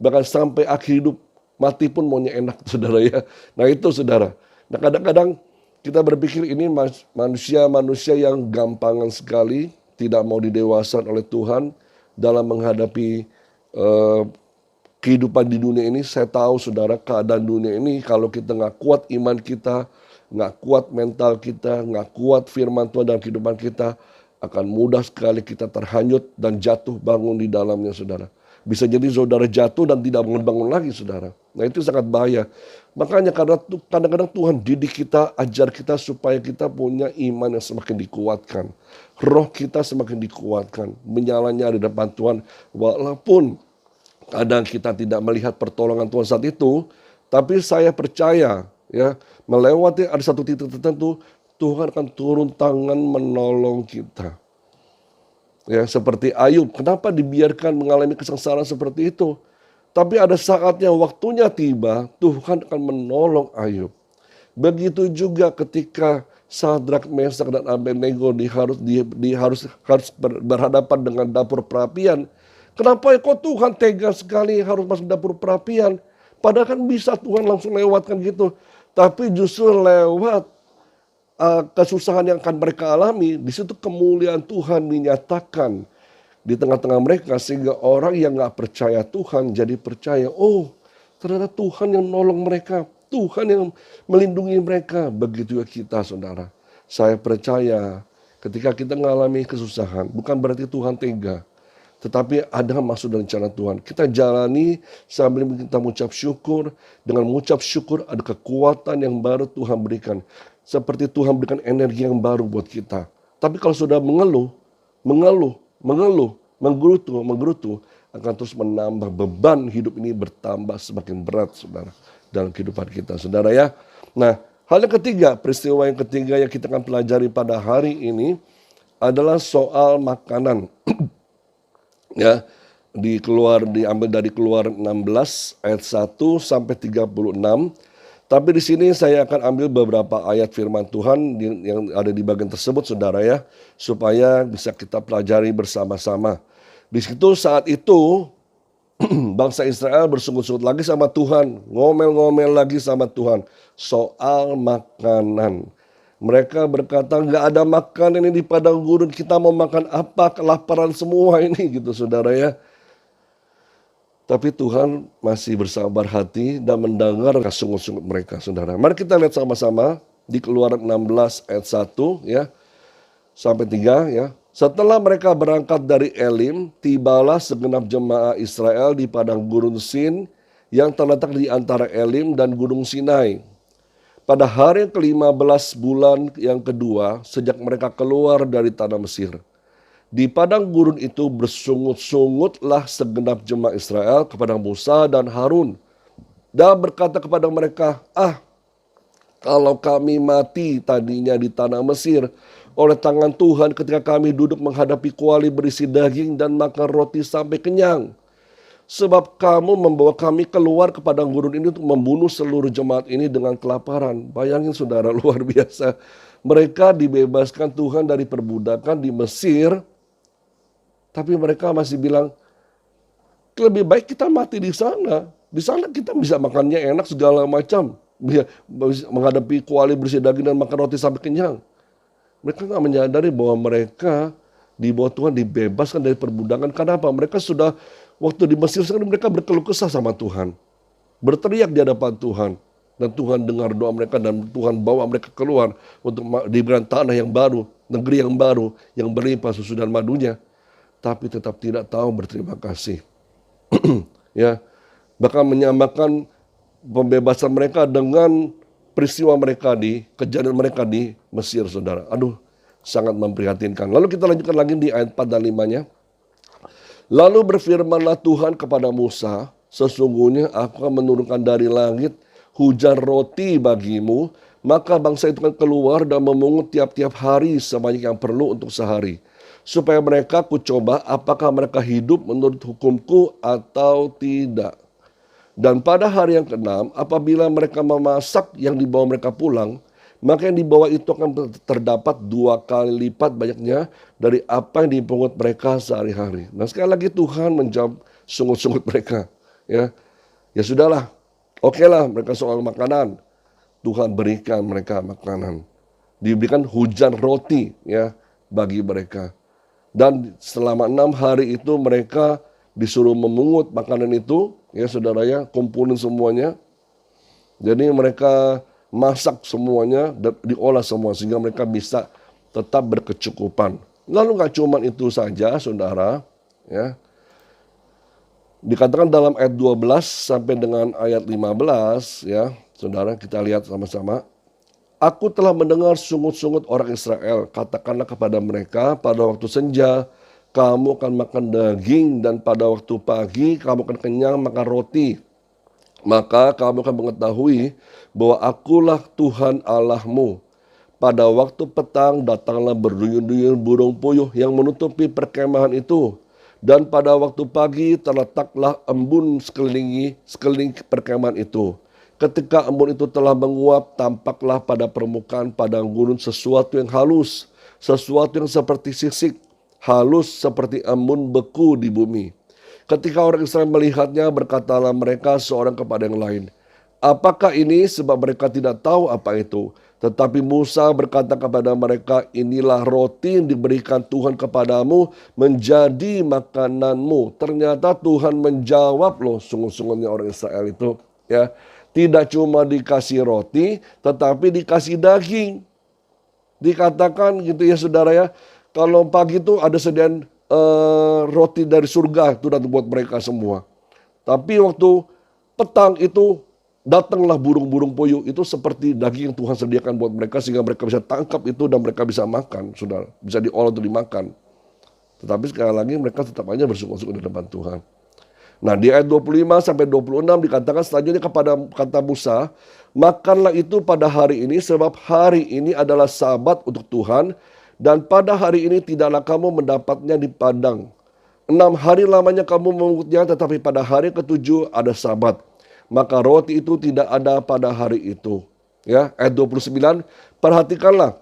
bahkan sampai akhir hidup, mati pun maunya enak, saudara ya. Nah itu saudara, nah kadang-kadang kita berpikir ini manusia yang gampangan sekali, tidak mau didewasakan oleh Tuhan dalam menghadapi kehidupan di dunia ini. Saya tahu saudara keadaan dunia ini kalau kita nggak kuat iman kita, nggak kuat mental kita, nggak kuat firman Tuhan dalam kehidupan kita, akan mudah sekali kita terhanyut dan jatuh bangun di dalamnya saudara. Bisa jadi saudara jatuh dan tidak bangun-bangun lagi saudara. Nah itu sangat bahaya. Makanya kadang-kadang Tuhan didik kita, ajar kita supaya kita punya iman yang semakin dikuatkan. Roh kita semakin dikuatkan. Menyala-nyala di depan Tuhan. Walaupun kadang kita tidak melihat pertolongan Tuhan saat itu. Tapi saya percaya ya melewati ada satu titik tertentu. Tuhan akan turun tangan menolong kita. Ya, seperti Ayub, kenapa dibiarkan mengalami kesengsaraan seperti itu? Tapi ada saatnya waktunya tiba, Tuhan akan menolong Ayub. Begitu juga ketika Sadrak, Mesak dan Abednego harus berhadapan dengan dapur perapian. Kenapa kok Tuhan tega sekali harus masuk dapur perapian? Padahal kan bisa Tuhan langsung lewatkan gitu. Tapi justru lewat kesusahan yang akan mereka alami, di situ kemuliaan Tuhan dinyatakan di tengah-tengah mereka sehingga orang yang nggak percaya Tuhan jadi percaya. Oh, ternyata Tuhan yang nolong mereka, Tuhan yang melindungi mereka. Begitu juga kita, saudara. Saya percaya ketika kita mengalami kesusahan, bukan berarti Tuhan tega, tetapi ada maksud dan rencana Tuhan. Kita jalani sambil kita mengucap syukur. Dengan mengucap syukur ada kekuatan yang baru Tuhan berikan. Seperti Tuhan berikan energi yang baru buat kita. Tapi kalau sudah mengeluh, menggerutu, akan terus menambah beban hidup ini bertambah semakin berat, saudara, dalam kehidupan kita, saudara ya. Nah, hal yang ketiga, peristiwa yang ketiga yang kita akan pelajari pada hari ini adalah soal makanan. Ya, diambil dari Keluaran 16 ayat 1 sampai 36. Tapi di sini saya akan ambil beberapa ayat firman Tuhan yang ada di bagian tersebut, saudara ya, supaya bisa kita pelajari bersama-sama. Di situ saat itu bangsa Israel bersungut-sungut lagi sama Tuhan, ngomel-ngomel lagi sama Tuhan soal makanan. Mereka berkata, nggak ada makanan ini di padang gurun, kita mau makan apa, kelaparan semua ini gitu saudara ya. Tapi Tuhan masih bersabar hati dan mendengar sungut-sungut mereka, saudara. Mari kita lihat sama-sama di Keluaran 16 ayat 1 ya sampai 3 ya. Setelah mereka berangkat dari Elim, tibalah segenap jemaah Israel di padang gurun Sin yang terletak di antara Elim dan Gunung Sinai. Pada hari ke-15 bulan yang kedua sejak mereka keluar dari tanah Mesir. Di padang gurun itu bersungut-sungutlah segenap jemaah Israel kepada Musa dan Harun. Dan berkata kepada mereka, kalau kami mati tadinya di tanah Mesir oleh tangan Tuhan ketika kami duduk menghadapi kuali berisi daging dan makan roti sampai kenyang. Sebab kamu membawa kami keluar ke padang gurun ini untuk membunuh seluruh jemaat ini dengan kelaparan. Bayangin saudara, luar biasa. Mereka dibebaskan Tuhan dari perbudakan di Mesir, tapi mereka masih bilang, lebih baik kita mati di sana. Di sana kita bisa makannya enak segala macam. Bisa menghadapi kuali bersih daging dan makan roti sampai kenyang. Mereka nggak menyadari bahwa mereka di bawah Tuhan dibebaskan dari perbudakan. Kenapa? Mereka sudah waktu di Mesir mereka berkeluh kesah sama Tuhan. Berteriak di hadapan Tuhan. Dan Tuhan dengar doa mereka dan Tuhan bawa mereka keluar untuk diberikan tanah yang baru, negeri yang baru, yang berlimpah susu dan madunya. Tapi tetap tidak tahu berterima kasih. Ya, bahkan menyamakan pembebasan mereka dengan peristiwa mereka kejadian mereka di Mesir, saudara. Aduh, sangat memprihatinkan. Lalu kita lanjutkan lagi di ayat 4 dan 5-nya. Lalu berfirmanlah Tuhan kepada Musa, sesungguhnya aku akan menurunkan dari langit hujan roti bagimu, maka bangsa itu akan keluar dan memungut tiap-tiap hari sebanyak yang perlu untuk sehari. Supaya mereka kucoba apakah mereka hidup menurut hukumku atau tidak. Dan pada hari yang ke-6, apabila mereka memasak yang dibawa mereka pulang, maka yang dibawa itu akan terdapat 2 kali lipat banyaknya dari apa yang dipungut mereka sehari-hari. Nah, sekali lagi Tuhan menjawab sungut-sungut mereka. Ya sudahlah, okelah mereka soal makanan. Tuhan berikan mereka makanan. Diberikan hujan roti ya bagi mereka. Dan selama 6 hari itu mereka disuruh memungut makanan itu, ya saudara ya, kumpulin semuanya. Jadi mereka masak semuanya, diolah semua sehingga mereka bisa tetap berkecukupan. Lalu gak cuma itu saja saudara, ya. Dikatakan dalam ayat 12 sampai dengan ayat 15 ya, saudara kita lihat sama-sama. Aku telah mendengar sungut-sungut orang Israel, katakanlah kepada mereka pada waktu senja kamu akan makan daging dan pada waktu pagi kamu akan kenyang makan roti. Maka kamu akan mengetahui bahwa akulah Tuhan Allahmu. Pada waktu petang datanglah berduyun-duyun burung puyuh yang menutupi perkemahan itu. Dan pada waktu pagi terletaklah embun sekeliling perkemahan itu. Ketika embun itu telah menguap, tampaklah pada permukaan padang gurun sesuatu yang halus, sesuatu yang seperti sisik, halus seperti embun beku di bumi. Ketika orang Israel melihatnya, berkatalah mereka seorang kepada yang lain, apakah ini? Sebab mereka tidak tahu apa itu. Tetapi Musa berkata kepada mereka, inilah roti yang diberikan Tuhan kepadamu menjadi makananmu. Ternyata Tuhan menjawab loh sungguh-sungguhnya orang Israel itu. Ya, tidak cuma dikasih roti, tetapi dikasih daging. Dikatakan gitu ya saudara ya, kalau pagi itu ada sediaan roti dari surga itu dan buat mereka semua. Tapi waktu petang itu datanglah burung-burung puyuh itu seperti daging yang Tuhan sediakan buat mereka sehingga mereka bisa tangkap itu dan mereka bisa makan, saudara. Bisa diolah untuk dimakan. Tetapi sekali lagi mereka tetap aja bersyukur-syukur di depan Tuhan. Nah di ayat 25 sampai 26 dikatakan selanjutnya kata Musa, makanlah itu pada hari ini sebab hari ini adalah sabat untuk Tuhan dan pada hari ini tidaklah kamu mendapatnya di padang. 6 hari lamanya kamu memungutnya tetapi pada hari ke-7 ada sabat. Maka roti itu tidak ada pada hari itu. Ya, ayat 29, perhatikanlah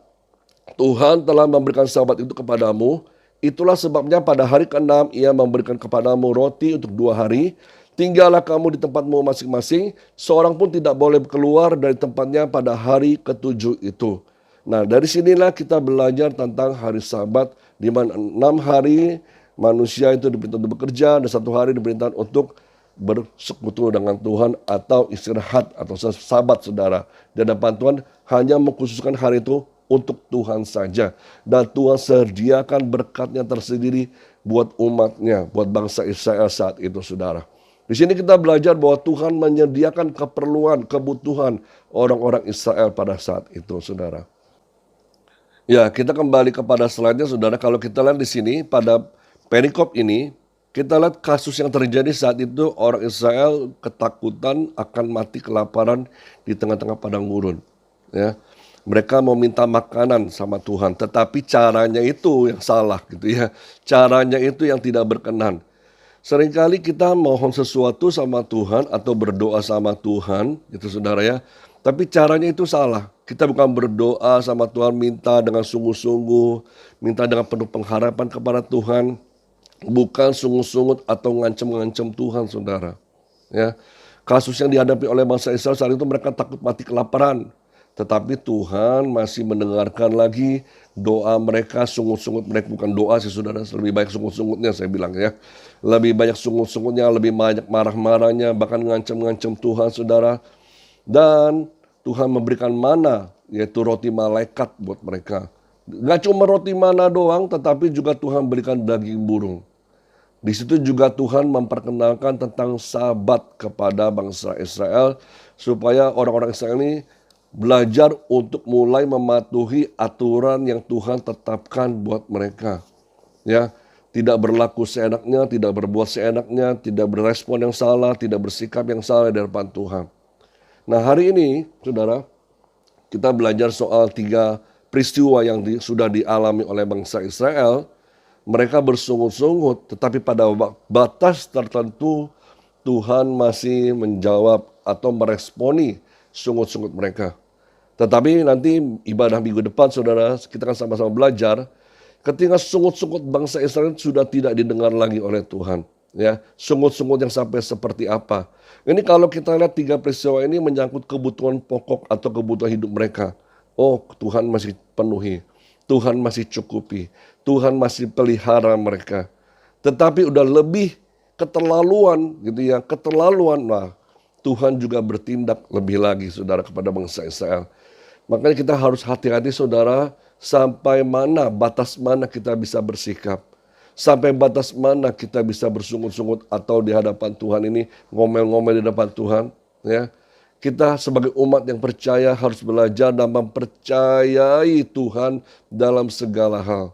Tuhan telah memberikan sabat itu kepadamu. Itulah sebabnya pada hari ke-6 ia memberikan kepadamu roti untuk 2 hari. Tinggallah kamu di tempatmu masing-masing. Seorang pun tidak boleh keluar dari tempatnya pada hari ke-7 itu. Nah dari sinilah kita belajar tentang hari Sabat. Di mana 6 hari manusia itu diperintahkan untuk bekerja. Dan 1 hari diperintahkan untuk bersekutu dengan Tuhan atau istirahat atau Sabat saudara. Di hadapan Tuhan hanya mengkhususkan hari itu untuk Tuhan saja. Dan Tuhan sediakan berkatnya tersendiri buat umatnya, buat bangsa Israel saat itu saudara. Di sini kita belajar bahwa Tuhan menyediakan keperluan, kebutuhan orang-orang Israel pada saat itu saudara. Ya kita kembali kepada slide-nya saudara. Kalau kita lihat di sini pada perikop ini, kita lihat kasus yang terjadi saat itu orang Israel ketakutan akan mati kelaparan di tengah-tengah padang gurun. Ya. Mereka mau minta makanan sama Tuhan, tetapi caranya itu yang salah gitu ya. Caranya itu yang tidak berkenan. Seringkali kita mohon sesuatu sama Tuhan atau berdoa sama Tuhan, gitu saudara ya. Tapi caranya itu salah. Kita bukan berdoa sama Tuhan minta dengan sungguh-sungguh, minta dengan penuh pengharapan kepada Tuhan, bukan sungut-sungut atau ngancem-ngancem Tuhan, saudara. Ya, kasus yang dihadapi oleh bangsa Israel saat itu mereka takut mati kelaparan. Tetapi Tuhan masih mendengarkan lagi doa mereka, sungut-sungut mereka, bukan doa sih saudara, lebih banyak sungut-sungutnya saya bilang ya. Lebih banyak sungut-sungutnya, lebih banyak marah-marahnya, bahkan ngancam-ngancam Tuhan saudara. Dan Tuhan memberikan mana, yaitu roti malaikat buat mereka. Gak cuma roti mana doang, tetapi juga Tuhan berikan daging burung. Di situ juga Tuhan memperkenalkan tentang Sabat kepada bangsa Israel, supaya orang-orang Israel ini belajar untuk mulai mematuhi aturan yang Tuhan tetapkan buat mereka. Ya, tidak berlaku seenaknya, tidak berbuat seenaknya, tidak berespon yang salah, tidak bersikap yang salah di hadapan Tuhan. Nah, hari ini, saudara, kita belajar soal 3 peristiwa yang sudah dialami oleh bangsa Israel. Mereka bersungut-sungut, tetapi pada batas tertentu Tuhan masih menjawab atau meresponi sungut-sungut mereka. Tetapi nanti ibadah minggu depan saudara, kita akan sama-sama belajar ketika sungut-sungut bangsa Israel sudah tidak didengar lagi oleh Tuhan. Ya, sungut-sungut yang sampai seperti apa. Ini kalau kita lihat 3 peristiwa ini menyangkut kebutuhan pokok atau kebutuhan hidup mereka. Oh, Tuhan masih penuhi. Tuhan masih cukupi. Tuhan masih pelihara mereka. Tetapi udah lebih keterlaluan gitu ya, keterlaluan. Nah, Tuhan juga bertindak lebih lagi saudara kepada bangsa Israel. Makanya kita harus hati-hati saudara, sampai mana, batas mana kita bisa bersikap. Sampai batas mana kita bisa bersungut-sungut atau di hadapan Tuhan ini ngomel-ngomel di hadapan Tuhan. Ya, kita sebagai umat yang percaya harus belajar dan mempercayai Tuhan dalam segala hal.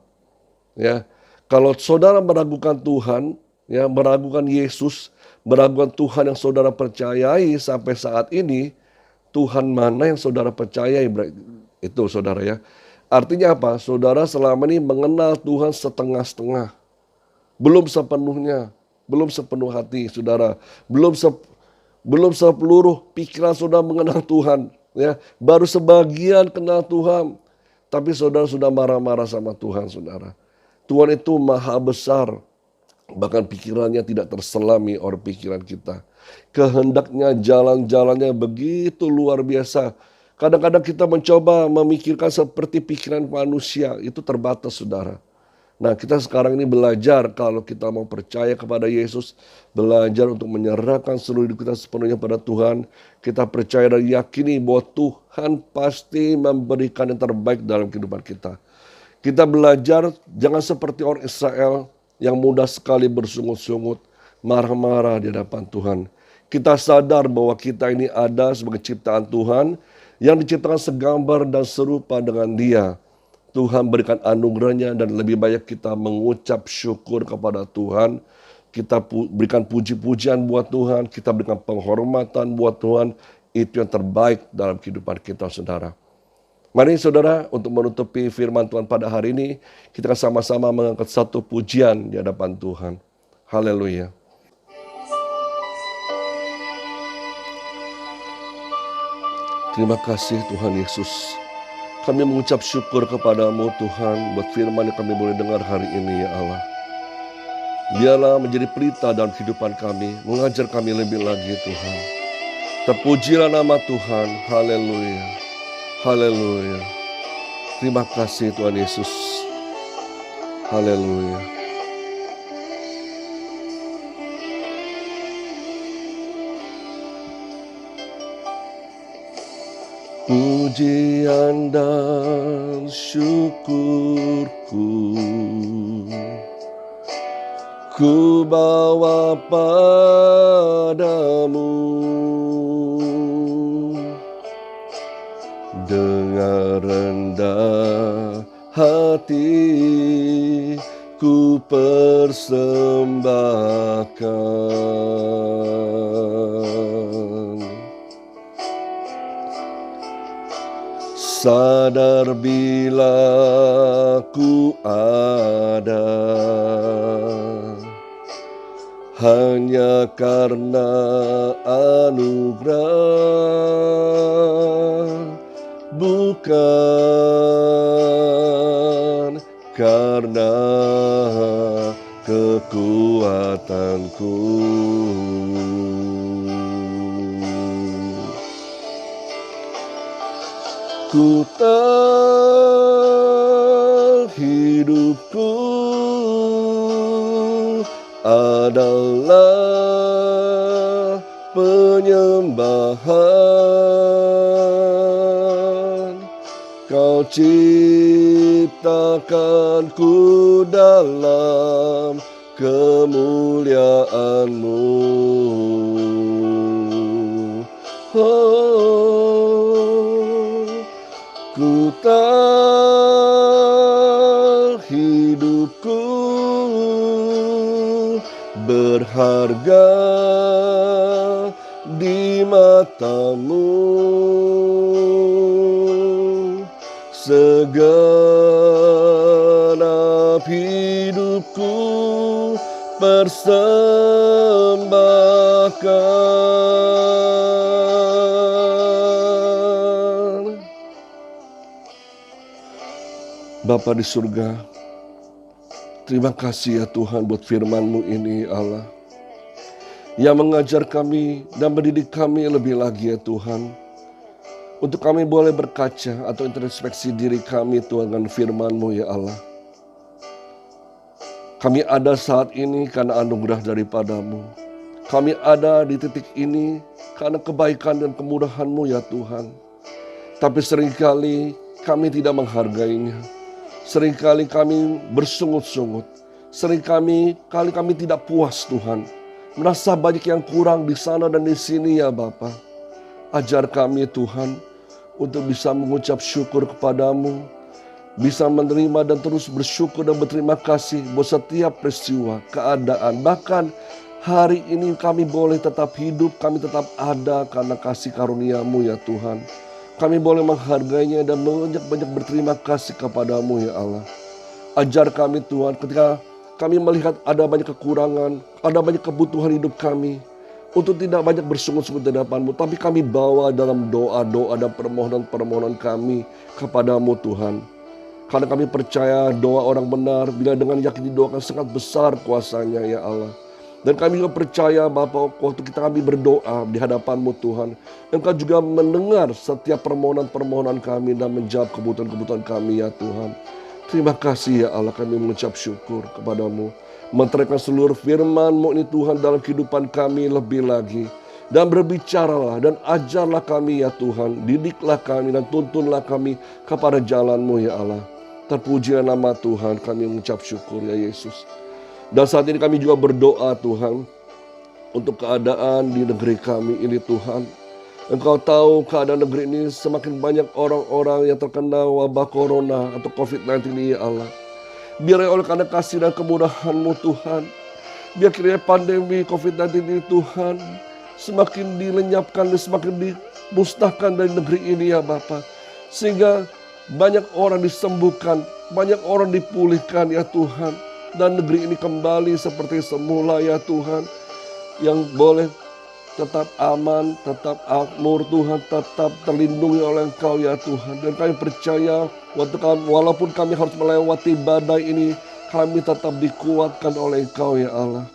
Ya, kalau saudara meragukan Tuhan, ya, meragukan Yesus, meragukan Tuhan yang saudara percayai sampai saat ini, Tuhan mana yang saudara percayai? Itu saudara ya. Artinya apa? Saudara selama ini mengenal Tuhan setengah-setengah. Belum sepenuhnya, belum sepenuh hati saudara. Belum seluruh pikiran saudara mengenal Tuhan. Ya, baru sebagian kenal Tuhan. Tapi saudara sudah marah-marah sama Tuhan saudara. Tuhan itu maha besar. Bahkan pikirannya tidak terselami oleh pikiran kita. Kehendaknya, jalan-jalannya begitu luar biasa. Kadang-kadang kita mencoba memikirkan seperti pikiran manusia. Itu terbatas saudara. Nah, kita sekarang ini belajar kalau kita mau percaya kepada Yesus, belajar untuk menyerahkan seluruh hidup kita sepenuhnya pada Tuhan. Kita percaya dan yakini bahwa Tuhan pasti memberikan yang terbaik dalam kehidupan kita. Kita belajar jangan seperti orang Israel yang mudah sekali bersungut-sungut, marah-marah di hadapan Tuhan. Kita sadar bahwa kita ini ada sebagai ciptaan Tuhan yang diciptakan segambar dan serupa dengan Dia. Tuhan berikan anugerahnya dan lebih banyak kita mengucap syukur kepada Tuhan. Kita berikan puji-pujian buat Tuhan, kita berikan penghormatan buat Tuhan. Itu yang terbaik dalam kehidupan kita saudara. Mari saudara, untuk menutupi firman Tuhan pada hari ini, kita akan sama-sama mengangkat satu pujian di hadapan Tuhan. Haleluya. Terima kasih Tuhan Yesus. Kami mengucap syukur kepadamu Tuhan buat firman yang kami boleh dengar hari ini ya Allah. Biarlah menjadi pelita dalam kehidupan kami, mengajar kami lebih lagi Tuhan. Terpujilah nama Tuhan, haleluya, haleluya. Terima kasih Tuhan Yesus, haleluya. Pujian dan syukurku ku bawa padamu, dengan rendah hati ku persembahkan. Sadar bila ku ada hanya karena anugerah, bukan karena kekuatanku. Ku tahu hidupku adalah penyembahan. Kau ciptakanku dalam kemuliaan-Mu. Ku tahu hidupku berharga di mata-Mu. Segenap hidupku persembahkan. Bapa di surga, terima kasih ya Tuhan buat firman-Mu ini Allah, yang mengajar kami dan mendidik kami lebih lagi ya Tuhan, untuk kami boleh berkaca atau introspeksi diri kami Tuhan dengan firman-Mu ya Allah. Kami ada saat ini karena anugerah daripada-Mu. Kami ada di titik ini karena kebaikan dan kemurahan-Mu ya Tuhan. Tapi seringkali kami tidak menghargainya. Seringkali kami bersungut-sungut. Seringkali kami tidak puas Tuhan. Merasa banyak yang kurang di sana dan di sini ya Bapa. Ajar kami Tuhan untuk bisa mengucap syukur kepada-Mu. Bisa menerima dan terus bersyukur dan berterima kasih buat setiap peristiwa, keadaan. Bahkan hari ini kami boleh tetap hidup, kami tetap ada karena kasih karunia-Mu ya Tuhan. Kami boleh menghargainya dan banyak berterima kasih kepada-Mu ya Allah. Ajar kami Tuhan ketika kami melihat ada banyak kekurangan, ada banyak kebutuhan hidup kami, untuk tidak banyak bersungut-sungut di hadapan-Mu, tapi kami bawa dalam doa-doa dan permohonan-permohonan kami kepada-Mu Tuhan. Karena kami percaya doa orang benar bila dengan yakin didoakan sangat besar kuasanya ya Allah. Dan kami juga percaya Bapa, waktu kami berdoa di hadapan-Mu Tuhan, Engkau juga mendengar setiap permohonan-permohonan kami dan menjawab kebutuhan-kebutuhan kami ya Tuhan. Terima kasih ya Allah, kami mengucap syukur kepada-Mu. Menterapkan seluruh firman-Mu ini Tuhan dalam kehidupan kami lebih lagi. Dan berbicaralah dan ajarlah kami ya Tuhan. Didiklah kami dan tuntunlah kami kepada jalan-Mu ya Allah. Terpujilah nama Tuhan, kami mengucap syukur ya Yesus. Dan saat ini kami juga berdoa Tuhan untuk keadaan di negeri kami ini Tuhan. Engkau tahu keadaan negeri ini semakin banyak orang-orang yang terkena wabah corona atau COVID-19 ini ya Allah. Biar oleh karena kasih dan kemurahan-Mu Tuhan, biar kiranya pandemi COVID-19 ini Tuhan semakin dilenyapkan dan semakin dimusnahkan dari negeri ini ya Bapa. Sehingga banyak orang disembuhkan, banyak orang dipulihkan ya Tuhan. Dan negeri ini kembali seperti semula ya Tuhan. Yang boleh tetap aman, tetap makmur Tuhan, tetap terlindungi oleh Engkau ya Tuhan. Dan kami percaya walaupun kami harus melewati badai ini, kami tetap dikuatkan oleh Engkau ya Allah.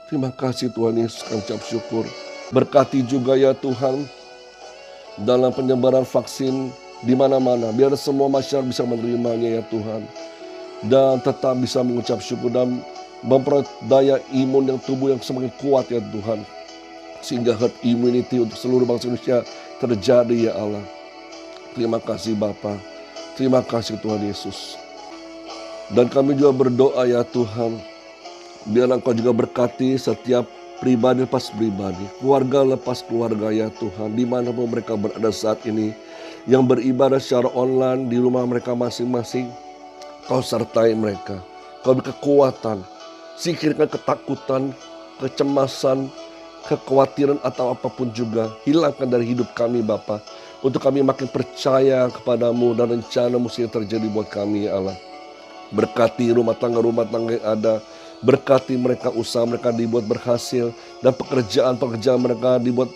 Terima kasih Tuhan Yesus, kami ucap syukur. Berkati juga ya Tuhan dalam penyebaran vaksin di mana-mana. Biar semua masyarakat bisa menerimanya ya Tuhan. Dan tetap bisa mengucap syukur dan memperdaya imun yang tubuh yang semakin kuat ya Tuhan. Sehingga herd immunity untuk seluruh bangsa Indonesia terjadi ya Allah. Terima kasih Bapa. Terima kasih Tuhan Yesus. Dan kami juga berdoa ya Tuhan. Biar Engkau juga berkati setiap pribadi lepas pribadi. Keluarga lepas keluarga ya Tuhan. Dimanapun mereka berada saat ini. Yang beribadah secara online di rumah mereka masing-masing. Kau sertai mereka. Kau beri kekuatan. Singkirkan ketakutan, kecemasan, kekhawatiran atau apapun juga. Hilangkan dari hidup kami Bapa. Untuk kami makin percaya kepadamu dan rencana-Mu yang terjadi buat kami ya Allah. Berkati rumah tangga yang ada. Berkati mereka, usaha mereka dibuat berhasil, dan pekerjaan-pekerjaan mereka dibuat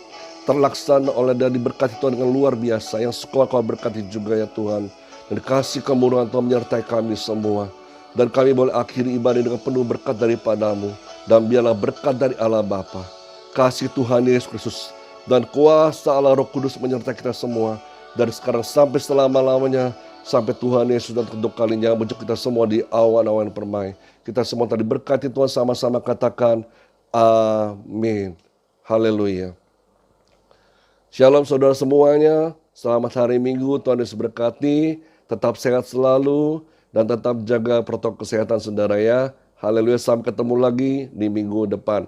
terlaksana oleh dan diberkati Tuhan dengan luar biasa. Yang sekolah Kau berkati juga ya Tuhan. Dan kasih kemurahan Tuhan menyertai kami semua. Dan kami boleh akhiri ibadah dengan penuh berkat daripadamu. Dan biarlah berkat dari Allah Bapa, kasih Tuhan Yesus Kristus, dan kuasa Allah Roh Kudus menyertai kita semua. Dari sekarang sampai selama-lamanya, sampai Tuhan Yesus dan kedua kalinya menjemput kita semua di awan-awan permai. Kita semua tadi berkati Tuhan, sama-sama katakan amin. Haleluya. Shalom saudara semuanya, selamat hari Minggu, Tuhan Yesus berkati, tetap sehat selalu, dan tetap jaga protokol kesehatan saudara ya. Haleluya, sampai ketemu lagi di minggu depan.